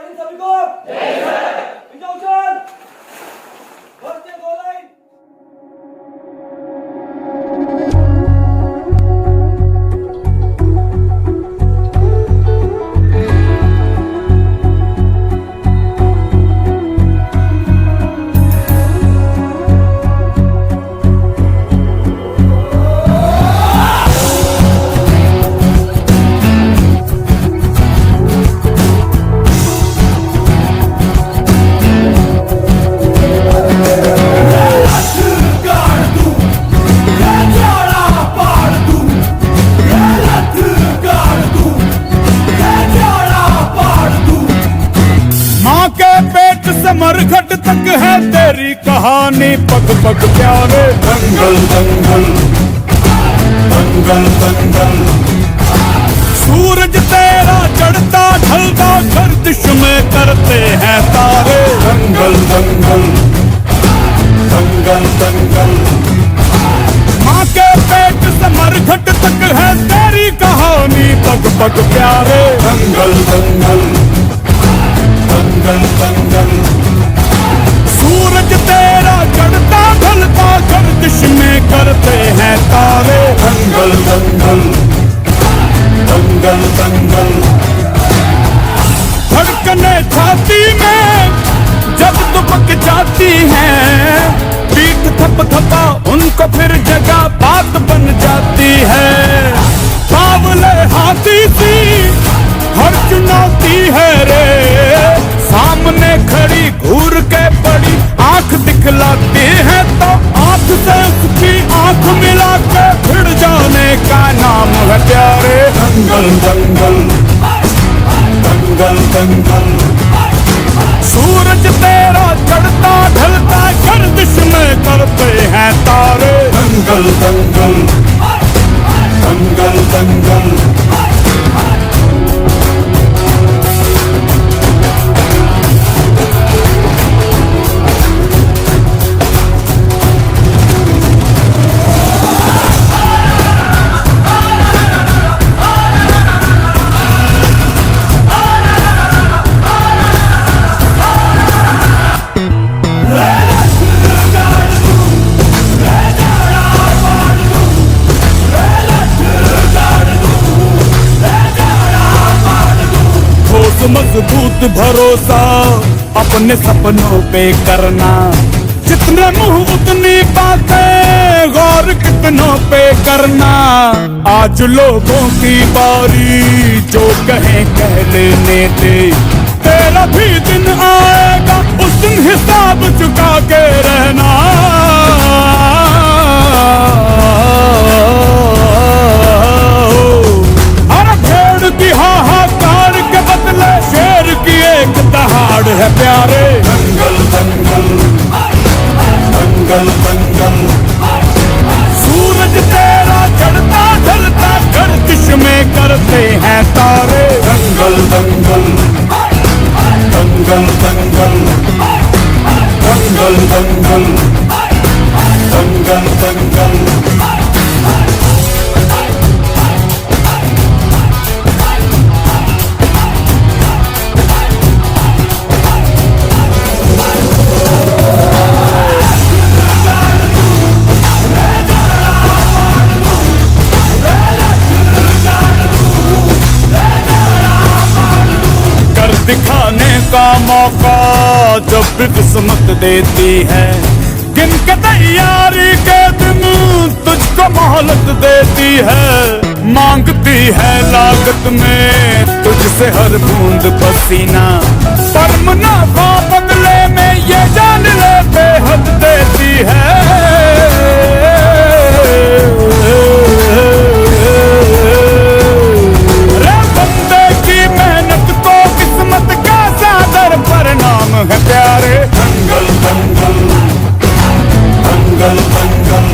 दिन सभी को विजोशन फर्स्ट गो लाइन। मरघट तक है तेरी कहानी, पग पग प्यारे। दंगल दंगल दंगल दंगल, सूरज तेरा चढ़ता ढलता गर्दिश में करते हैं तारे। दंगल दंगल दंगल दंगल, माँ के पेट से मरघट तक है तेरी कहानी, पग पग प्यारे। दंगल दंगल दंगल दंगल, सूरज तेरा चढ़ता ढलता गर्दिश में करते हैं तारे। दंगल दंगल दंगल दंगल, धड़कने छाती में जब दुबक जाती है, पीठ थप थपा उनको फिर जगह बात बन जाती है। बावले हाथी सी हर चुनौती है रे, सामने खड़ी घूर के बड़ी आंख दिखलाती है, तो आंख से उसकी आंख मिला के भिड़ जाने का नाम है प्यारे। दंगल दंगल दंगल दंगल, सूरज तेरा चढ़ता ढलता गर्दिश में करते हैं तारे। दंगल दंगल दंगल दंगल, मजबूत भरोसा अपने सपनों पे करना, जितने मुंह उतनी बातें, गौर कितनों पे करना। आज लोगों की बारी, जो कहें कह लेने दे, तेरा भी दिन आएगा उस दिन हिसाब चुका के रहना। अरे भेड़ की हाहाकार के बदले शेर की एक दहाड़ है प्यारे। दंगल दंगल दंगल दंगल, सूरज तेरा चढ़ता ढलता गर्दिश में करते हैं तारे। दंगल दंगल दंगल दंगल दंगल दंगल दंगल दंगल। दिखाने का मौका जब भी किस्मत देती है, गिन के तैयारी के दिन तुझको मोहलत देती है। मांगती है लागत में तुझसे हर बूंद पसीना, पर मुनाफा बदले में ये जान ले बेहद देती है। परिणाम है प्यारे। दंगल दंगल दंगल दंगल,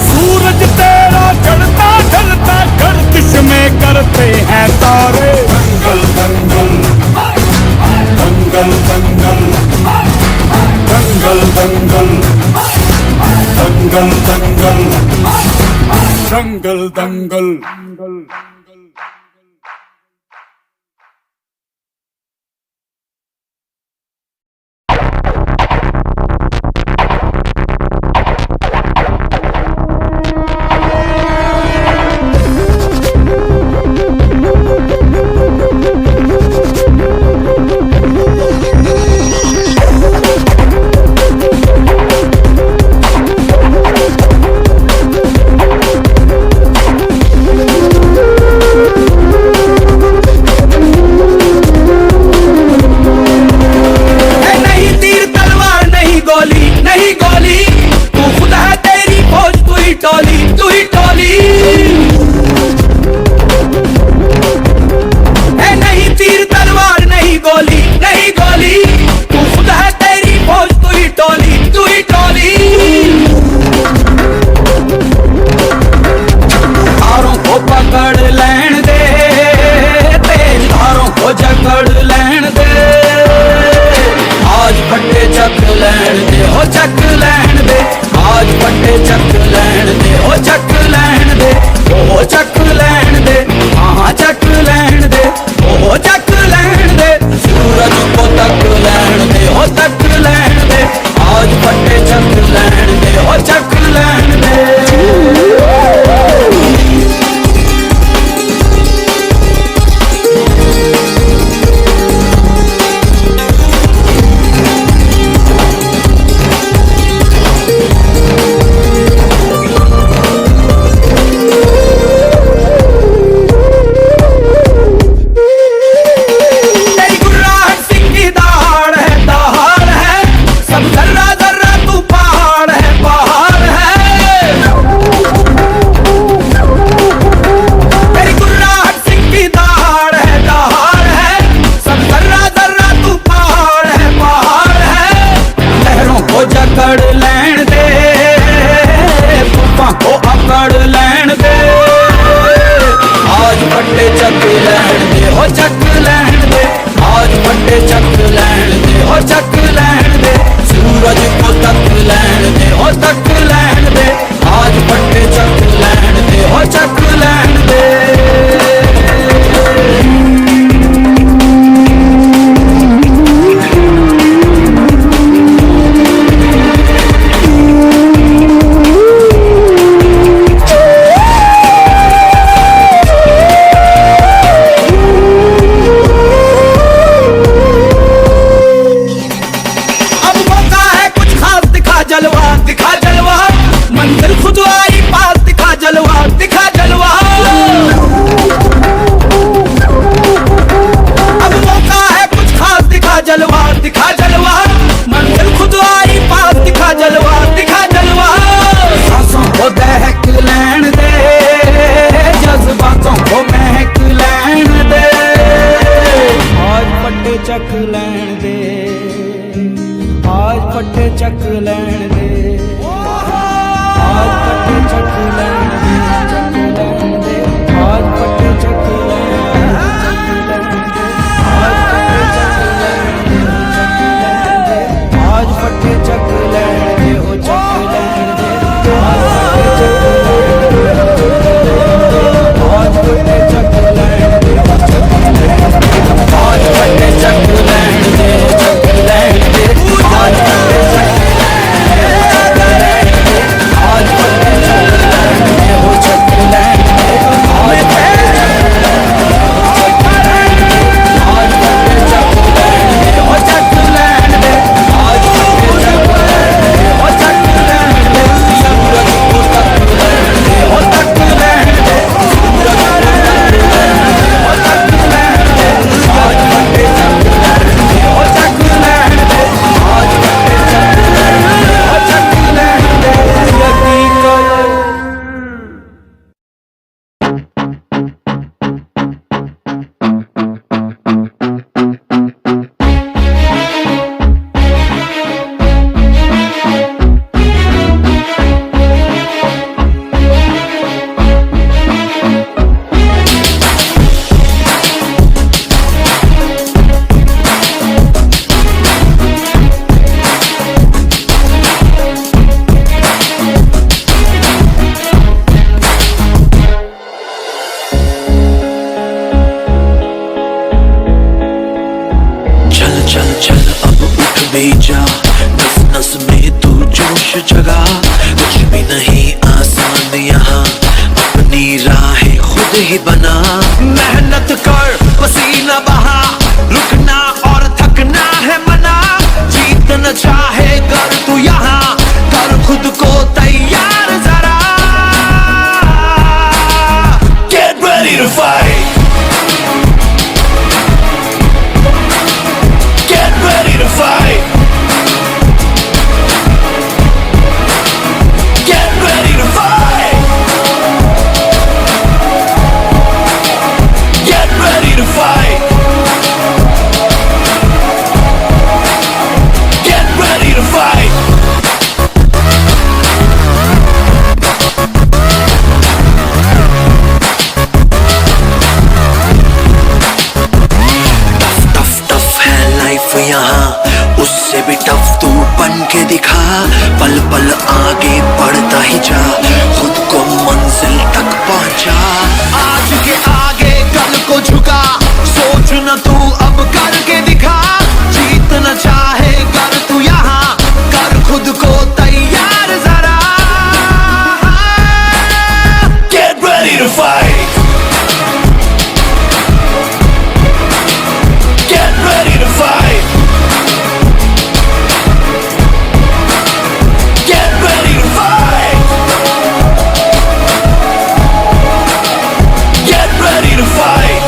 सूरज तेरा चढ़ता ढलता गर्दिश में करते हैं तारे। दंगल दंगल दंगल दंगल दंगल दंगल दंगल दंगल दंगल दंगल। हो चक लैण दे, आज फटे चक लैण दे, हो चक लैण दे, सूरज को तक लैण दे, हो तक लैण दे, आज फटे चक लैण दे, हो चक लैण दे। चक लैण दे, आज फटे चक लैण दे, आज फटे चक लैण दे, चक लैण दे, आज फटे चक लैण दे, आज फटे चक लैण दे, चक लैण दे, आज फटे चक लैण दे, हो चक लैण दे, आज फटे चक लैण दे, आज फटे चक लैण दे, आज फटे चक लैण दे, चक लैण दे, आज फटे चक लैण दे, आज फटे चक लैण दे, हो चक लैण दे, आज फटे चक लैण दे, हो चक लैण दे, आज फटे चक लैण दे, हो चक लैण दे, सूरज को तक लैण दे, हो तक लैण दे, सूरज को तक लैण दे, हो तक लैण दे, आज फटे चक लैण दे, हो चक लैण दे, आज फटे चक लैण दे, हो चक लैण दे, यदि कल चल चल अब उठ भी जा, नस नस में तू जोश जगा, कुछ भी नहीं आसान यहाँ, अपनी राहें खुद ही बना, मेहनत कर पसीना बहा, रुकना और थकना है मना, जीतना चाहे कर तू यहाँ, कर खुद को तैयार जरा, get ready to fight, ready to fight. Get ready to fight. Get ready to fight. Get ready to fight. यहाँ उससे भी टफ तू बन के दिखा, पल पल आगे बढ़ता ही जा, खुद को मंजिल तक पहुंचा, आज के आगे कल को झुका, सोच न तू अब करके दिखा, जीतना चाहे कर तू यहाँ, कर खुद को तैयार जरा, get ready to fight. Get ready to fight. Get ready to fight. Get ready to fight.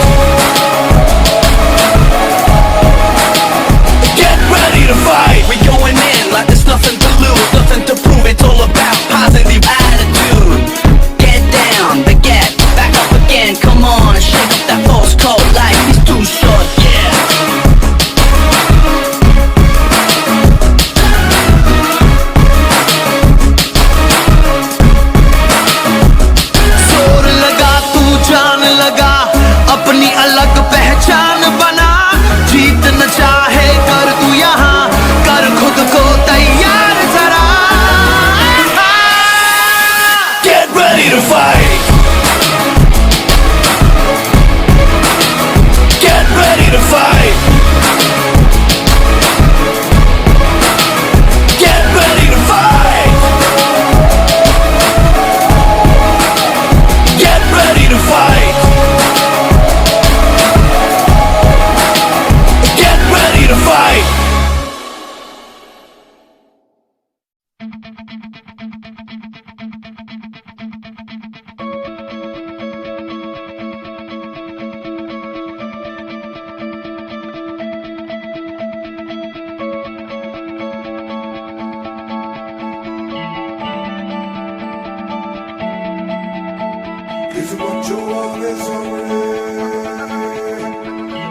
किस बच्चों आगे सामने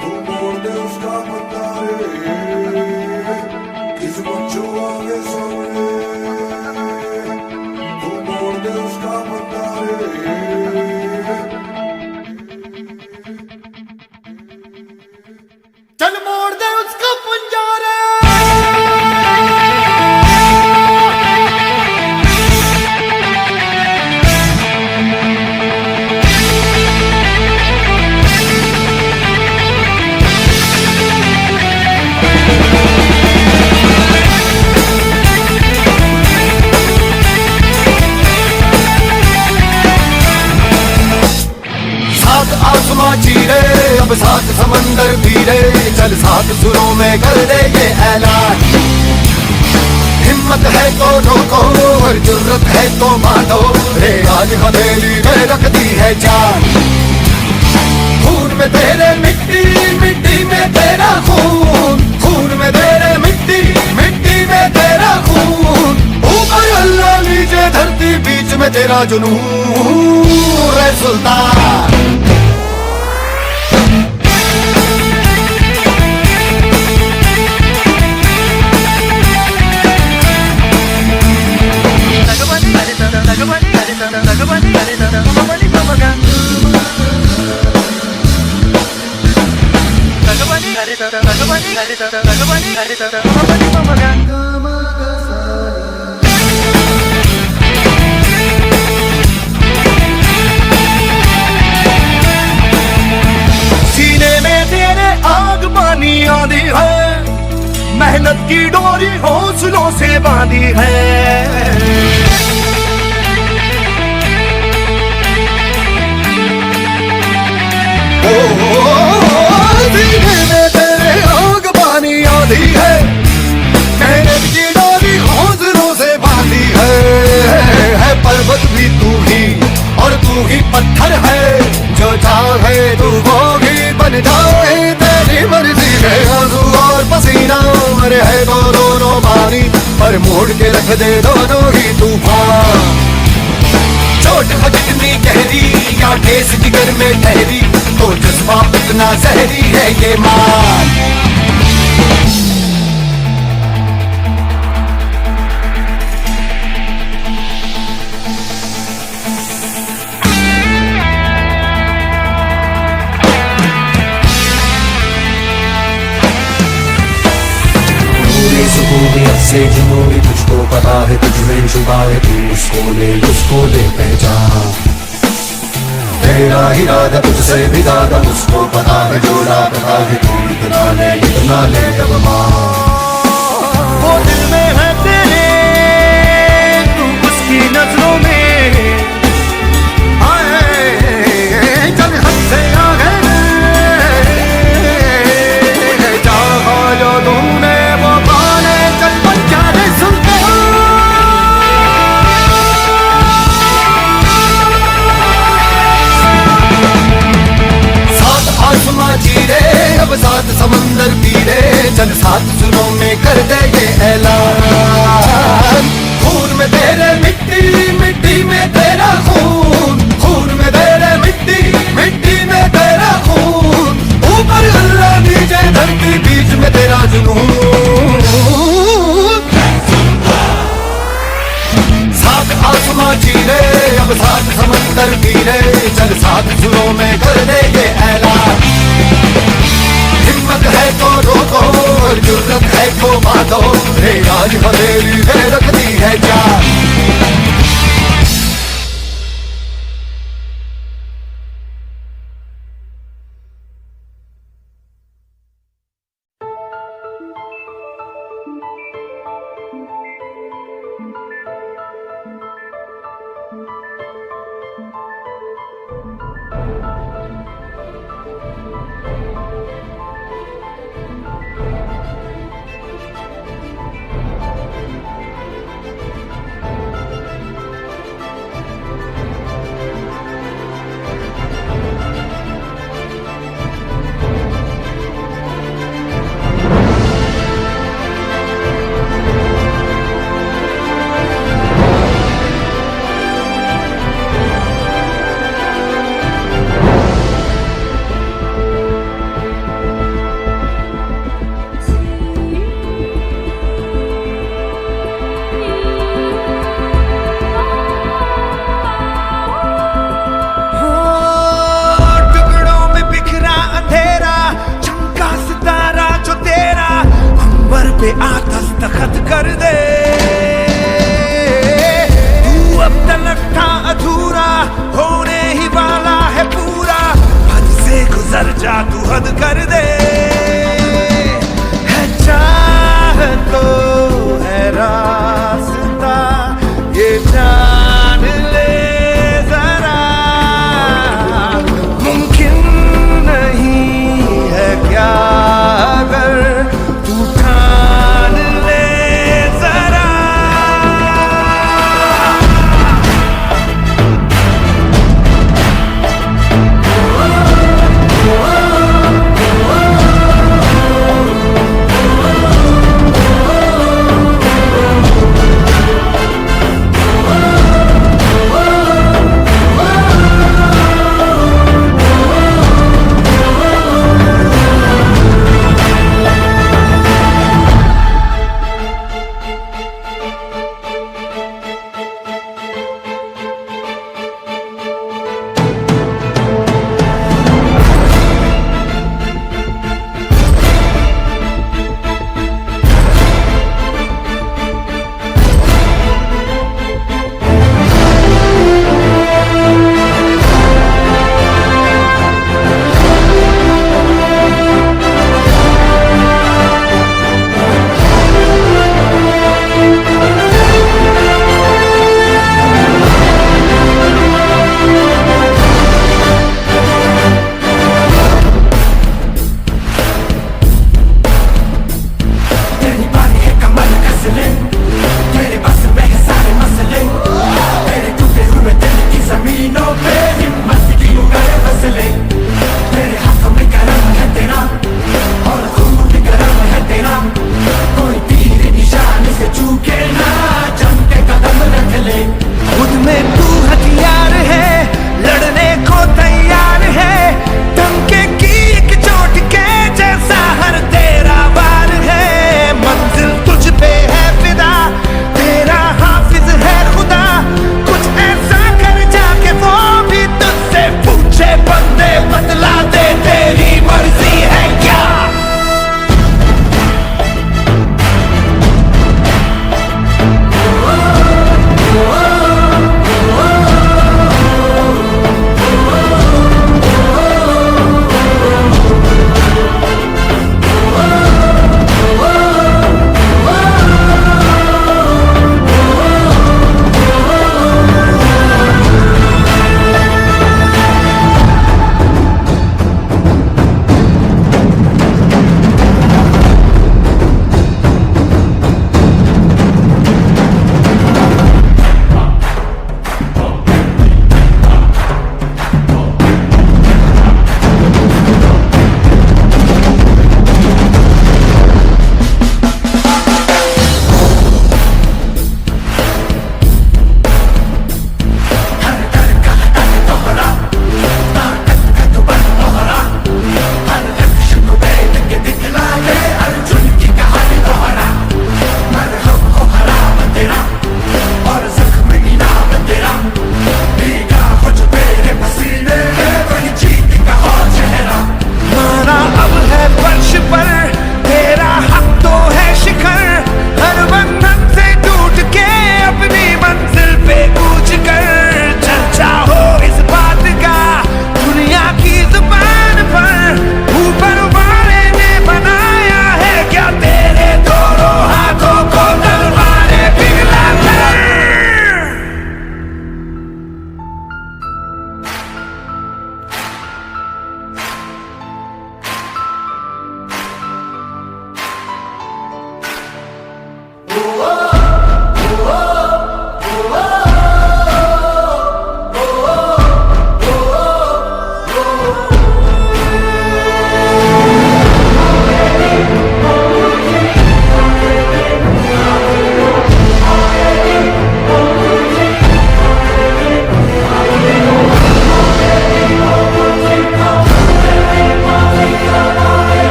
तू मोड़ दे उसका बंदा रे किस बच्चों आगे सामने तू मोड़ दे उसका बंदा रे चल मोड़ दे उसका पंजा रे आसमां चीरे अब सात समंदर पीरे चल सात सुरों में कर दे ये ऐलान हिम्मत है तो रोको और जुर्रत है तो मानो रे आज हथेली में रख दी है जान खून में तेरे मिट्टी मिट्टी में तेरा खून खून में तेरे मिट्टी मिट्टी में तेरा खून ऊपर अल्लाह नीचे धरती बीच में तेरा जुनून रे सुल्तान सीने में तेरे आग पानी आंधी है मेहनत की डोरी हौसलों से बांधी है सीने में तेरे आग पानी आंधी है मेहनत की डोरी हौसलों से बांधी है पर्वत भी तू ही और तू ही पत्थर है जो चाहे तू वो ही बन जाए तेरी मर्जी है आंसू और पसीना मरे है तो दोनों पानी पर मोड़ के रख दे दोनों ही तूफान चोट कितनी गहरी या ठेस जिगर में ठहरी तो जज्बा इतना जहरी है ये मान से जुनूनी तुझको पता है तुझ में छुपा है तू उसको ले पहचान तेरा इरादा तुझसे भी ज्यादा उसको पता है जो पता है तू इतना ले अब वो दिल में है तेरे तू उसकी नजरों में आए चल हद से आगे चाहा जो तूने वो पाने चल बच्चा रे आसमां चीरे अब सात समंदर पीरे चल सात सुरों में कर दे ये ऐलान खून में तेरे मिट्टी मिट्टी में तेरा खून खून में तेरे मिट्टी मिट्टी में तेरा खून ऊपर अल्लाह नीचे धरती बीच में तेरा जुनून सात आसमां चीरे अब सात समंदर पीरे चल सात सुरों में कर दे ये ऐलान हिम्मत है तो रोको और जुर्रत है तो बांधो रे आज हथेली में रख दी है जान पे आ दस्तखत कर दे। तू अब तलक था अधूरा, होने ही वाला है पूरा, हद से गुजर जा तू हद कर दे। है चाह तो है रास्ता, ये जान ले जरा, मुमकिन नहीं है क्या अगर तू ठान ले जरा।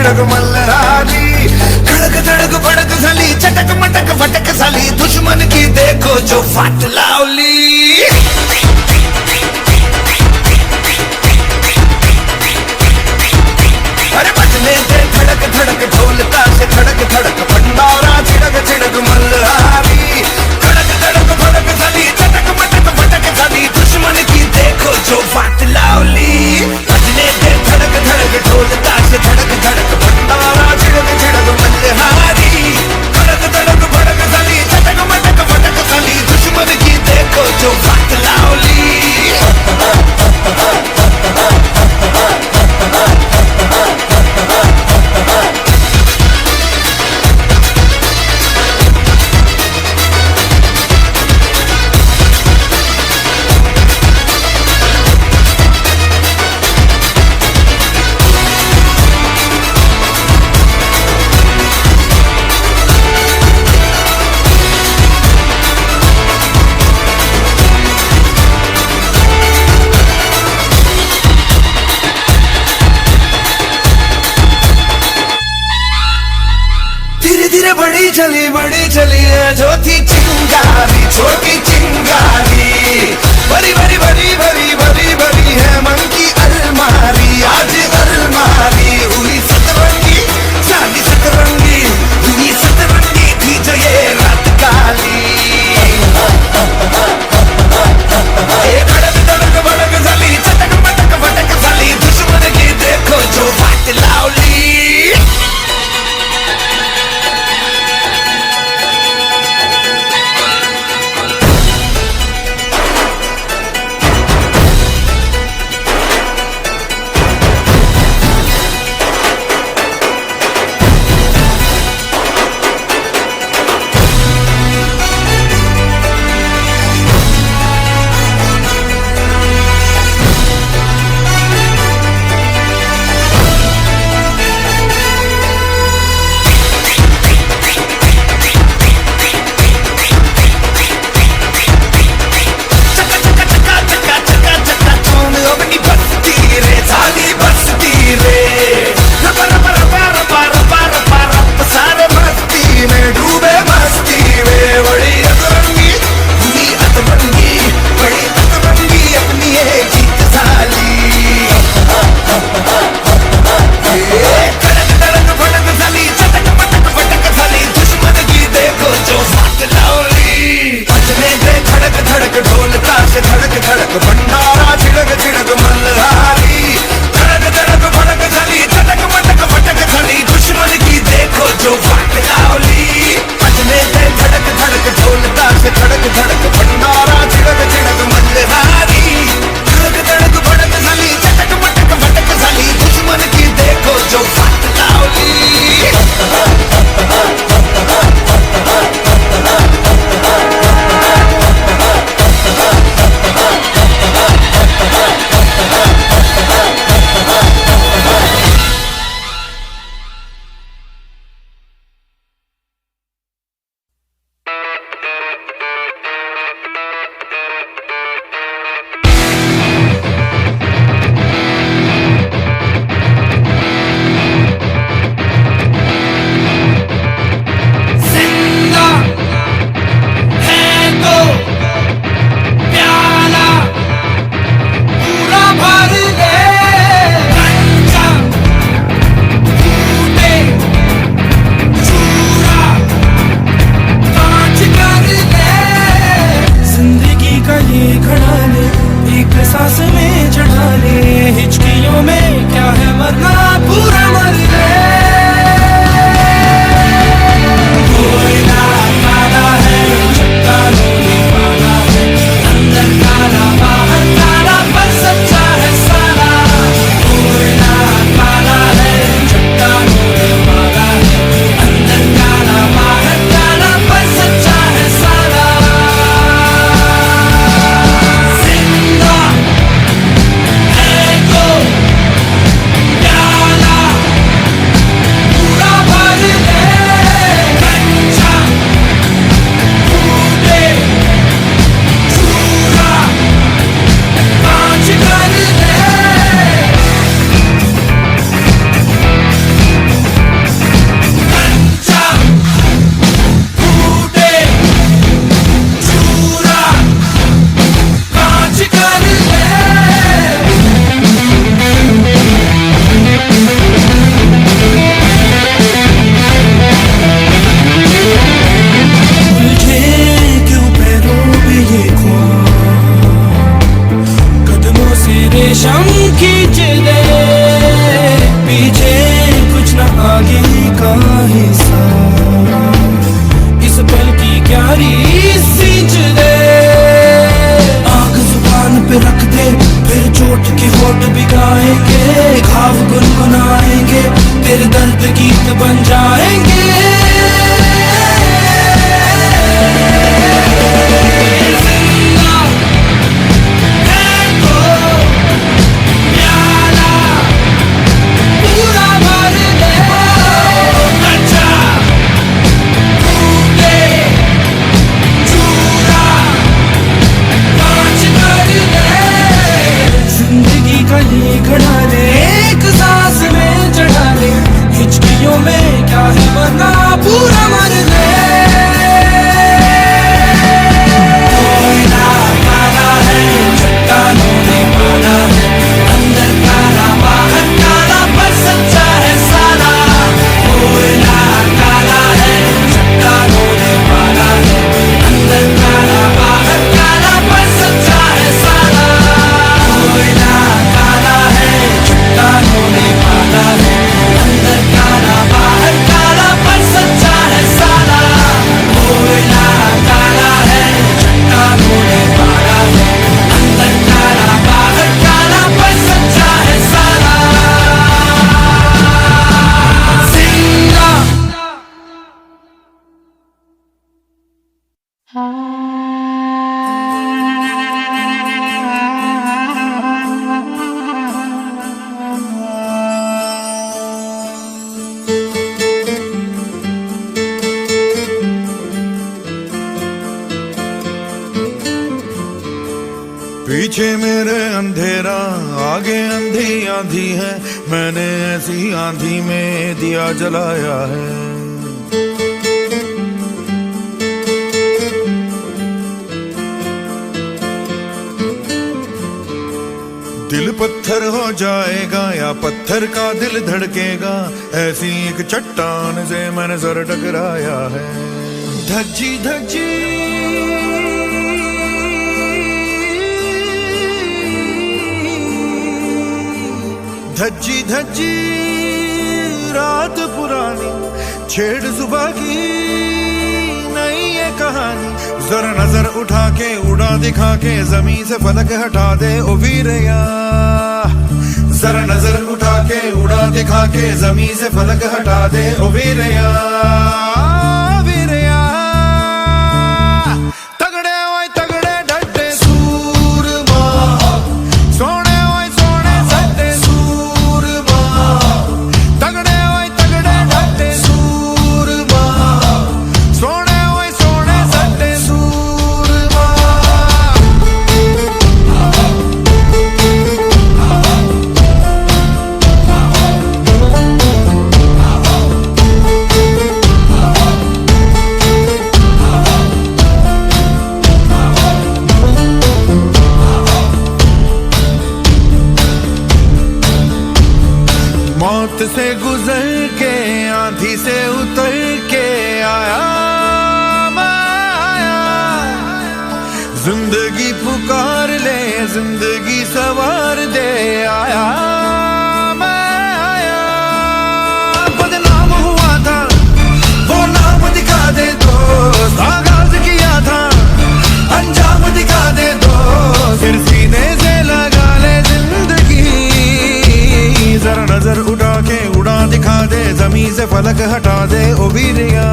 छिड़क मल्हारी, खड़क धड़क भड़क झाली, चटक मटक फटक झाली, दुश्मन की देखो जो फाट लावली. अरे बजने दे धड़क धड़क ढोल ताश, धड़क धड़क भंडारा, छिड़क छिड़क मल्हारी, खड़क धड़क भड़क झाली, चटक मटक फटक झाली, दुश्मन की देखो जो फाट लावली. बजने दे धड़क धड़क ढोल ताश, धड़क धड़क भंडारा, छिड़क छिड़क मल्हारी, खड़क धड़क भड़क झाली, चटक मटक फटक झाली, दुश्मन की देखो जो फाट लावली. धीरे धीरे बड़ी चली है जो थी चिंगारी, छोटी चिंगारी, बड़ी बड़ी बड़ी बड़ी बड़ी बड़ी है मन की अलमारी. आज अलमारी हुई सतरंगी, साली सतरंगी हुई सतरंगी, थी जो ये रात काली. ये धड़क धड़क भड़क झाली, चटक मटक फटक झाली, दुश्मन की देखो जो फाट लावली. दर्द गीत बन जाएंगे। जिंदा है तो प्याला पूरा भर दे। कच्चा फूटे चूरा कांच कर दे। जिंदगी का ये घड़ा ले एक सांस में चढ़ा ले। हिचकियों में क्या है वरना पूरा मर ले। कोयला काला है चट्टानों ने पाला है। अंदर काला बाहर काला पर सच्चा है साला। कोयला काला है चट्टानों ने पाला है। अंदर काला बाहर काला पर सच्चा है साला। कोयला काला है चट्टानों ने पाला है। अंदर काला बाहर काला पर सच्चा है साला। कोयला काला है चट्टानों ने पाला है। अंदर काला बाहर काला पर सच्चा है साला। जिंदा पीछे मेरे अंधेरा आगे अंधी आंधी है। मैंने ऐसी आंधी में दिया जलाया है। दिल पत्थर हो जाएगा या पत्थर का दिल धड़केगा। ऐसी एक चट्टान से मैंने सर टकराया है। धज्जी धज्जी धज्जी धज्जी रात पुरानी छेड़ सुबह की नई ये कहानी। जरा नजर उठा के उड़ा दिखा के जमीन से फलक हटा दे ओ वीरया। जरा नजर उठा के उड़ा दिखा के जमीन से फलक हटा दे ओ वीरया। वीरया तगड़े ओए तगड़े डटे सूरमा। सोने ओए सोने सट्टे सूरमा। तगड़े ओए तगड़े डटे सूरमा। सोने ओए सोने सट्टे सूरमा। मौत से गुजर के आंधी से उतर के आया मैं आया। जिंदगी पुकार ले जिंदगी सवार दे आया मैं आया। बदनाम हुआ था वो नाम दिखा दे दोस्त। आगाज किया था अंजाम दिखा दे दोस्त। फिर सीने से लगा ले जिंदगी। जरा नजर उठा के उड़ा दिखा दे जमीन से फलक हटा दे ओ वीरिया।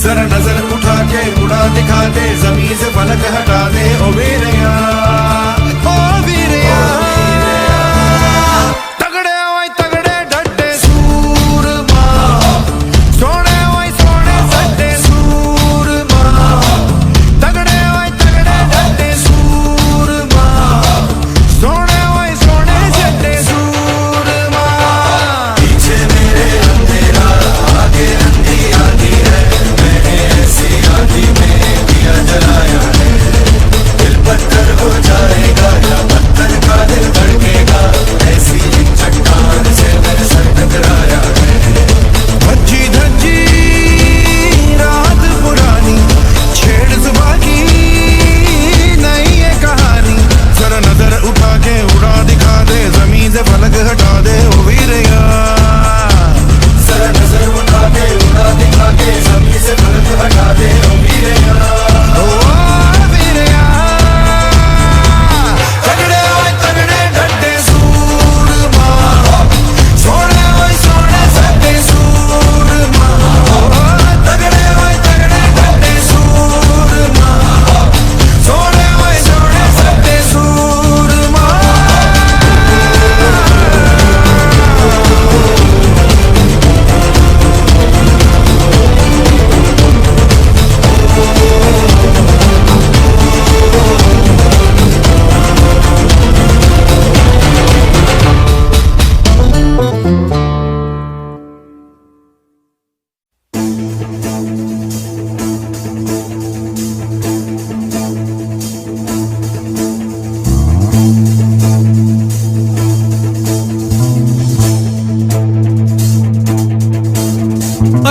जरा नजर उठा के उड़ा दिखा दे जमीन से फलक हटा दे ओ वीरिया। ओ वीरिया तगड़े ओए तगड़े डटे सूरमा। सोने ओए सोने सट्टे सूरमा। तगड़े ओए तगड़े डटे सूरमा। सोने ओए सोने सट्टे सूरमा। पीछे मेरे अंधेरा आगे अंधी आंधी है। मैंने ऐसी आंधी में दिया जलाया है। दिल पत्थर हो जाए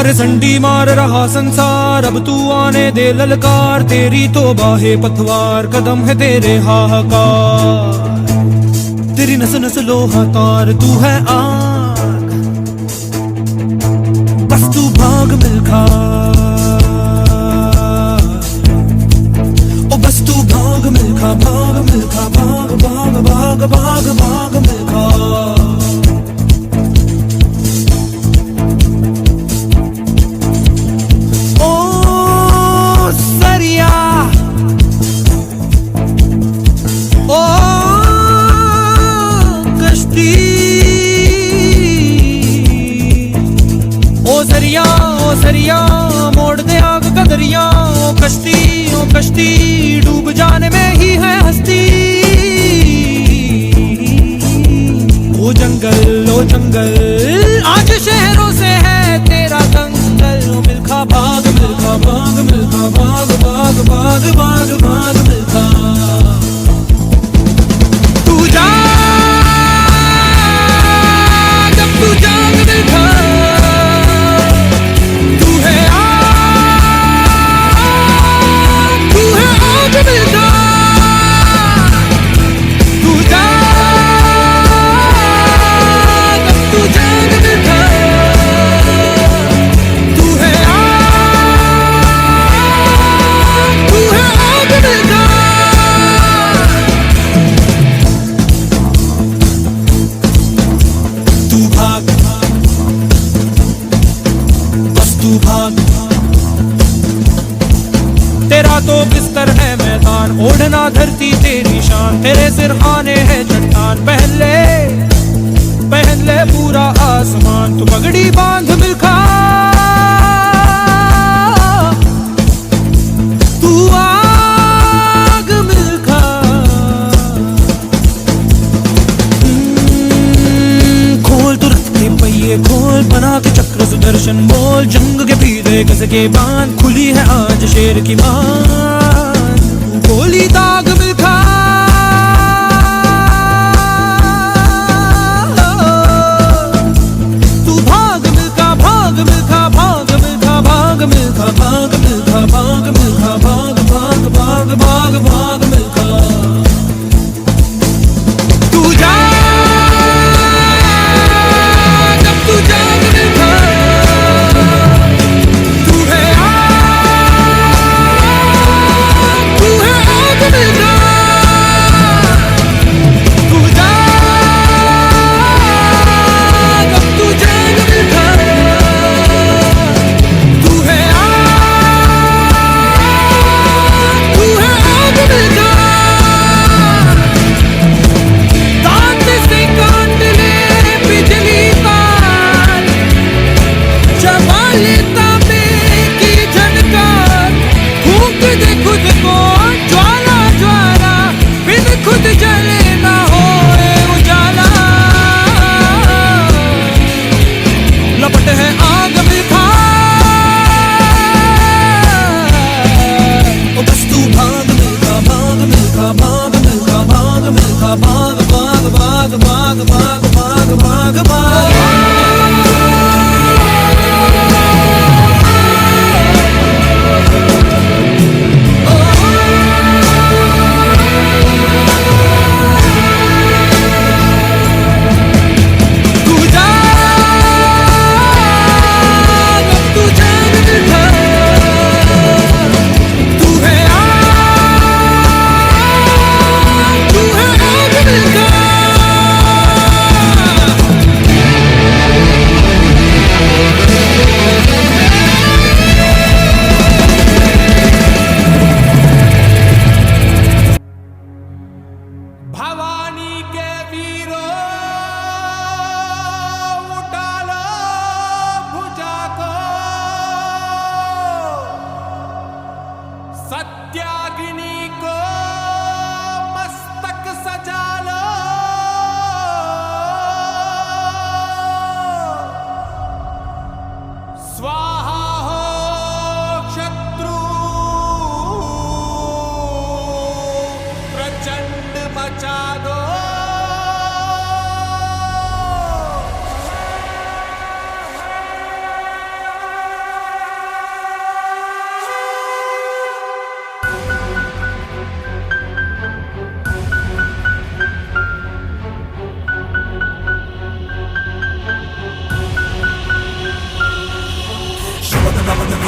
अरे संडी मार रहा संसार, अब तू आने दे ललकार, तेरी तो बाहे पतवार, कदम है तेरे हाहाकार, तेरी नस नस लोहा तार, तू है आग, बस तू भाग मिल्खा, ओ बस तू भाग मिल्खा, भाग मिल्खा, भाग भाग भाग भाग भाग मिल्खा। ओ सरिया मोड़ दे आग का दरिया, ओ कश्ती डूब जाने में ही है हस्ती। ओ जंगल आज शहरों से है तेरा दंगल, ओ मिल्खा भाग मिल्खा भाग मिल्खा भाग भाग भाग भाग भाग मिल्खा। तू जा जब तू जाग मिल्खा, तेरा तो बिस्तर है मैदान, ओढ़ना धरती तेरी शान, तेरे सिरहाने है चट्टान, पहन ले पूरा आसमान, तू पगड़ी बांध मिल्खा, तू आग मिल्खा। खोल तुरंत के पहिए खोल, बना के चक्र सुदर्शन बोल, जंग के पीछे कस के बांध, खुली है आज शेर की मान, गोली दाग मिल्खा, तू भाग मिल्खा भाग मिल्खा भाग मिल्खा भाग मिल्खा भाग मिल्खा भाग मिल्खा भाग भाग भाग भाग भाग मिल्खा। तू जा जब तू जाग मिल्खा, तू है आग मिल्खा।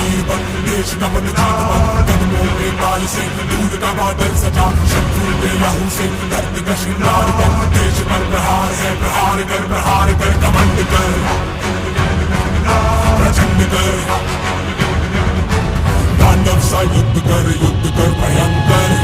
वीर बन देश नमन जात बन कदमों में काल से दूध का बादल सजा शत्रु के लहू से दर्द का श्रृंगार कर देश पर प्रहार है प्रहार कर कमंड कर प्रचंड कर दानव सा युद्ध कर भयंकर